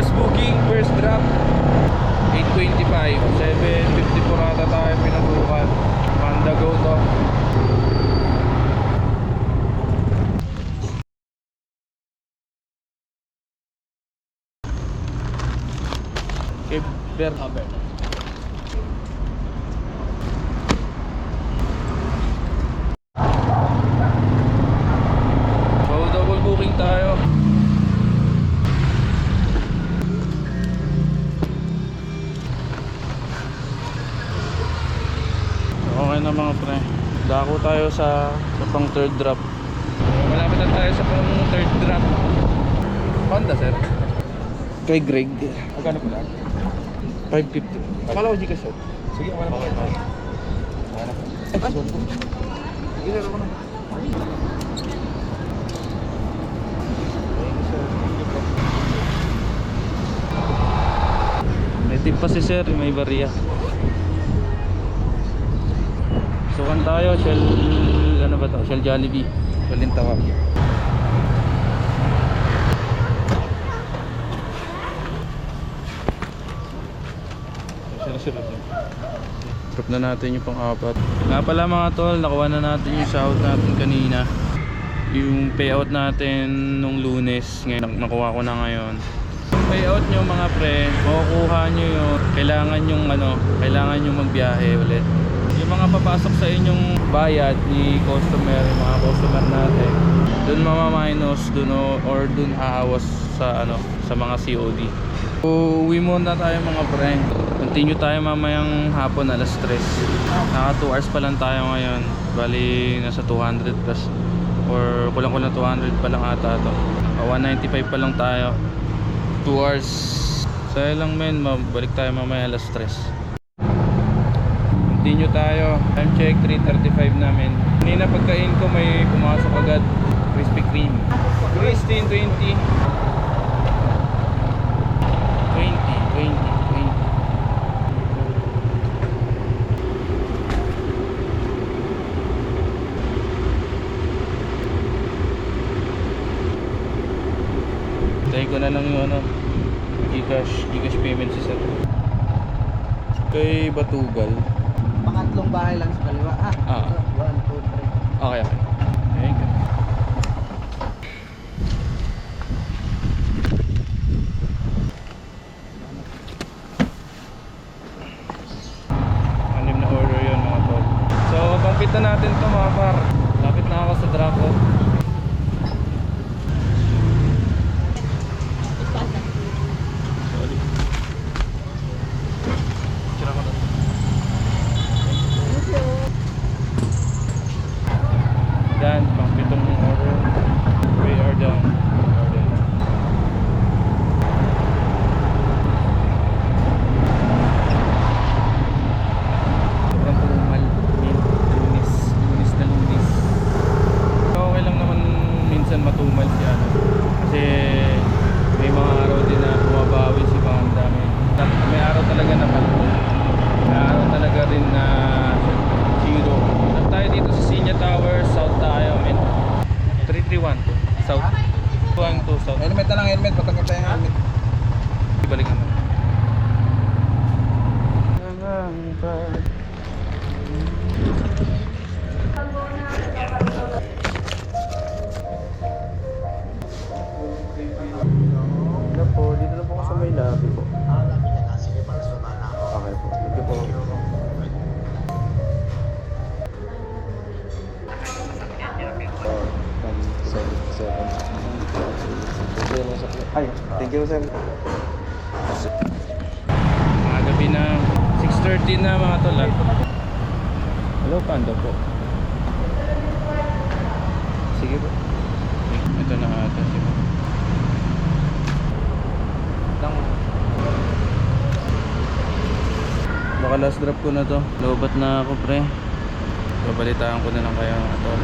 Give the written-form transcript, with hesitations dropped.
First booking, first drop 825, 754 ata tayo pinatukan. Panda go to. Okay, Bernabé. So double booking tayo. Okay na mga pre, dako tayo sa pang third drop. Malapit na tayo sa pang third drop. Panda sir? Kay Greg. Magkano pala? 550. Akala ko Gcash yun. Sige, wala pa. Wala pa. Sige, laro ko na. May tip pa si sir, may bariya. Sukan tayo, Shell, ano ba to? Shell Jollibee. Shell din tawag. Drop na natin yung pang-apat. Nga pala mga tol, nakuha na natin yung sahod natin kanina. Yung payout natin nung Lunes, ngayon nakuha ko na ngayon. Yung payout nyo mga pre, makukuha nyo yung kailangan yung magbiyahe ulit. Yung mga papasok sa inyong bayad ni customer, yung mga customer natin, dun mamaminus dun or dun aawas sa sa mga COD. So, uwi muna tayo mga pre. Continue tayo mamayang hapon alas 3. Naka 2 hours pa lang tayo ngayon. Bali nasa 200 plus or kulang-kulang 200 pa lang ata to. 195 pa lang tayo. 2 hours. Saya lang men, balik tayo mamaya alas 3. Continue tayo. Time check 3:35 namin. Kanina pagkain ko may pumasok agad Krispy Kreme. 16, 20. Tayo ko na lang yung Gcash payment sa sir. Kay Batugal. Pangatlong bahay lang sa kaliwa. 1, 2, 3. Okay. Thank you. Anim na order yun mga tol. So compete na natin to mga par. Lapit na ako sa drop off. Dan, pang pitong order. We are done. Sobrang tumal. Lunis na lunis. Okay lang naman minsan matumal siya kasi may mga araw din na bumabawi si Panda. May araw talaga na palun. May araw talaga rin na zero. Tayo dito sa Sinya Tower, South tayo, 331 South. 212 South. Helmet na lang, helmet. Patanggal tayo ng helmet. Ibalik naman. Dito po, dito na po ako sa may lobby po. Okay po, dito po. Ay, thank you sir. Mga gabi na 6:30 na mga tol. Hello Panda po. Sige po. Ito na ata siya. Baka last drop ko na to. Lobat na ako pre. Babalitaan ko na lang kayo mga tol.